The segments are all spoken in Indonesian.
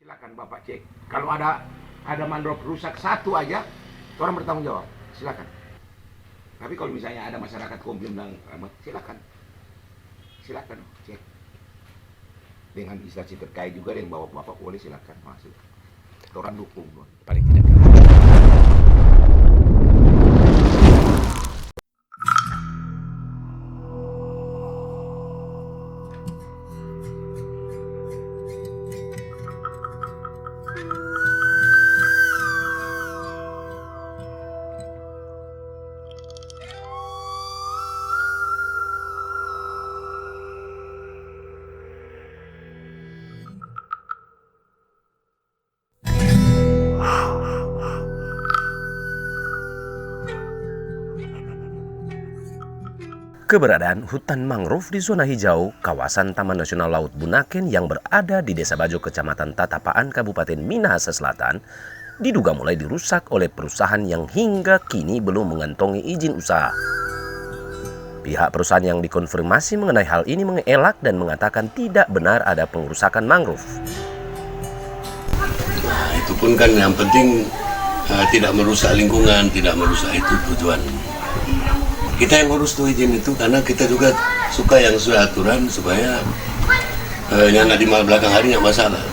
Silakan Bapak cek. Kalau ada mangrove rusak satu aja, orang bertanggung jawab. Silakan. Tapi kalau misalnya ada masyarakat komplain dan silakan. Silakan cek. Dengan instansi terkait juga yang bawa Bapak boleh silakan masuk. Orang dukung. Paling tidak. Keberadaan hutan mangrove di zona hijau kawasan Taman Nasional Laut Bunaken yang berada di Desa Bajo, Kecamatan Tatapaan, Kabupaten Minahasa Selatan, diduga mulai dirusak oleh perusahaan yang hingga kini belum mengantongi izin usaha. Pihak perusahaan yang dikonfirmasi mengenai hal ini mengelak dan mengatakan tidak benar ada pengerusakan mangrove. Nah, itu pun kan yang penting tidak merusak lingkungan, tidak merusak, itu tujuan. Kita yang urus tuh izin itu karena kita juga suka yang sesuai aturan supaya yang di belakang hari nggak masalah.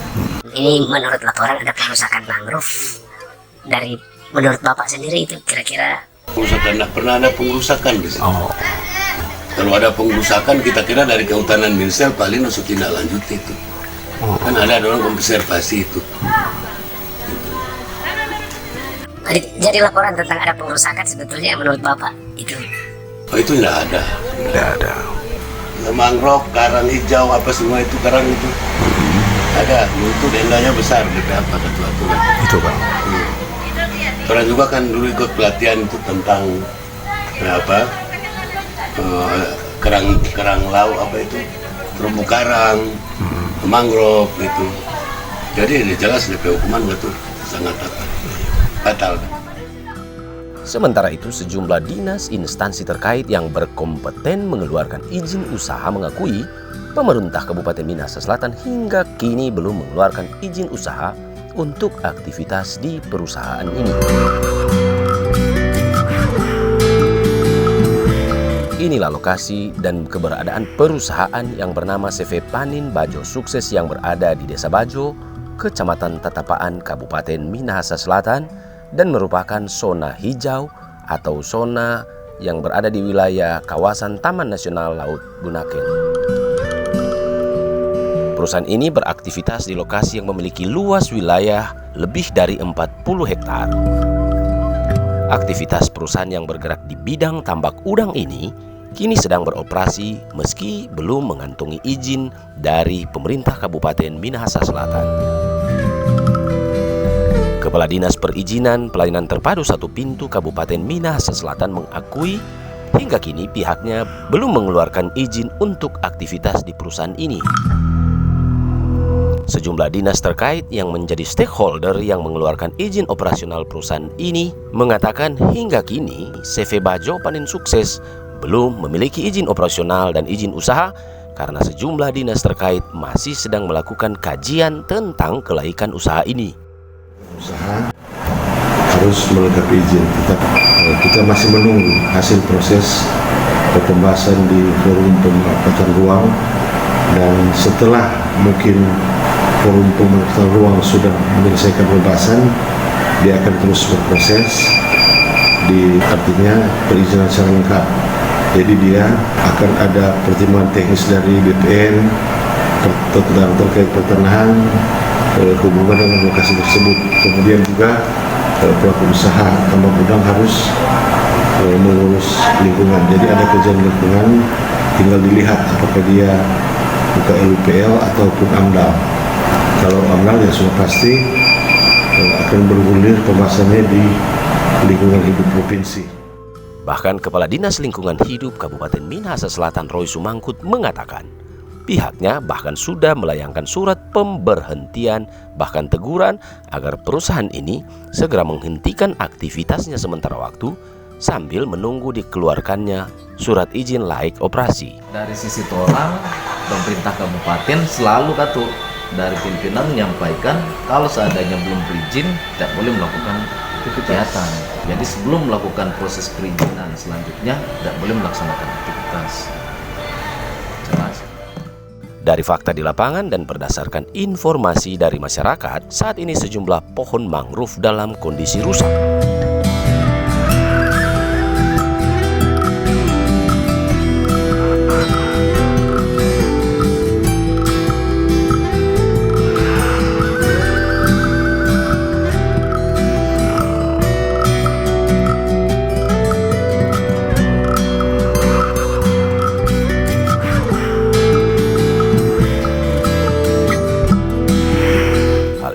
Ini menurut laporan ada pengerusakan mangrove. Dari menurut Bapak sendiri itu kira-kira? Pengerusakan, nggak pernah ada pengerusakan di sini. Kalau ada pengerusakan kita kira dari Kehutanan Minsel paling harus tindak lanjut itu. Kan ada orang konservasi itu. Jadi laporan tentang ada pengerusakan sebetulnya menurut Bapak itu? Oh, itu nggak ada. Nggak ada. Mangrove, karang hijau, apa semua itu karang itu. Ada, itu dendanya besar, DP apa aturan. Itu Bang. Orang juga kan dulu ikut pelatihan itu tentang kerang laut apa itu, terumbu karang, mangrove itu. Jadi ini jelas DP hukuman itu sangat fatal. Sementara itu, sejumlah dinas instansi terkait yang berkompeten mengeluarkan izin usaha mengakui pemerintah Kabupaten Minahasa Selatan hingga kini belum mengeluarkan izin usaha untuk aktivitas di perusahaan ini. Inilah lokasi dan keberadaan perusahaan yang bernama CV Panin Bajo Sukses yang berada di Desa Bajo, Kecamatan Tatapaan, Kabupaten Minahasa Selatan, dan merupakan zona hijau atau zona yang berada di wilayah kawasan Taman Nasional Laut Bunaken. Perusahaan ini beraktivitas di lokasi yang memiliki luas wilayah lebih dari 40 hektar. Aktivitas perusahaan yang bergerak di bidang tambak udang ini kini sedang beroperasi meski belum mengantongi izin dari pemerintah Kabupaten Minahasa Selatan. Kepala Dinas Perizinan Pelayanan Terpadu Satu Pintu Kabupaten Minahasa Selatan mengakui hingga kini pihaknya belum mengeluarkan izin untuk aktivitas di perusahaan ini. Sejumlah dinas terkait yang menjadi stakeholder yang mengeluarkan izin operasional perusahaan ini mengatakan hingga kini CV Bajo Panin Sukses belum memiliki izin operasional dan izin usaha karena sejumlah dinas terkait masih sedang melakukan kajian tentang kelaikan usaha ini. Usaha harus melengkapi izin. Kita masih menunggu hasil proses pembahasan di forum pemanfaatan ruang, dan setelah mungkin forum pemanfaatan ruang sudah menyelesaikan pembahasan, dia akan terus berproses artinya perizinan secara lengkap. Jadi dia akan ada pertimbangan teknis dari BPN terkait pertanahan, hubungan dengan lokasi tersebut. Kemudian juga pelaku usaha tambak udang harus mengurus lingkungan. Jadi ada kajian lingkungan, tinggal dilihat apakah dia buka LUPL ataupun AMDAL. Kalau AMDAL ya sudah pasti akan bergulir pembahasannya di lingkungan hidup provinsi. Bahkan Kepala Dinas Lingkungan Hidup Kabupaten Minahasa Selatan Roy Sumangkut mengatakan pihaknya bahkan sudah melayangkan surat pemberhentian bahkan teguran agar perusahaan ini segera menghentikan aktivitasnya sementara waktu sambil menunggu dikeluarkannya surat izin laik operasi. Dari sisi orang, pemerintah kabupaten selalu dari pimpinan menyampaikan kalau seandainya belum berizin tidak boleh melakukan kegiatan. Jadi sebelum melakukan proses perizinan selanjutnya tidak boleh melaksanakan aktivitas. Jelas. Dari fakta di lapangan dan berdasarkan informasi dari masyarakat, saat ini sejumlah pohon mangrove dalam kondisi rusak.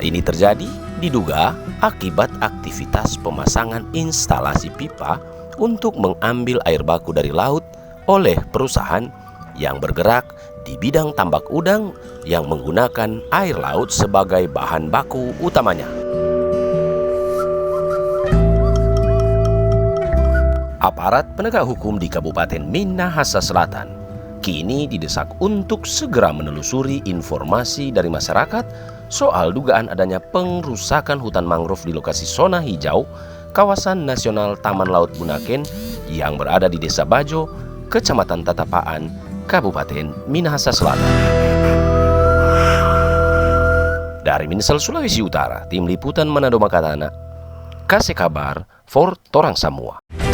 Ini terjadi diduga akibat aktivitas pemasangan instalasi pipa untuk mengambil air baku dari laut oleh perusahaan yang bergerak di bidang tambak udang yang menggunakan air laut sebagai bahan baku utamanya. Aparat penegak hukum di Kabupaten Minahasa Selatan kini didesak untuk segera menelusuri informasi dari masyarakat soal dugaan adanya pengrusakan hutan mangrove di lokasi zona hijau kawasan nasional Taman Laut Bunaken yang berada di Desa Bajo, Kecamatan Tatapaan, Kabupaten Minahasa Selatan. Dari Minsel, Sulawesi Utara, Tim Liputan Manado Makatana, kasih kabar for Torang Semua.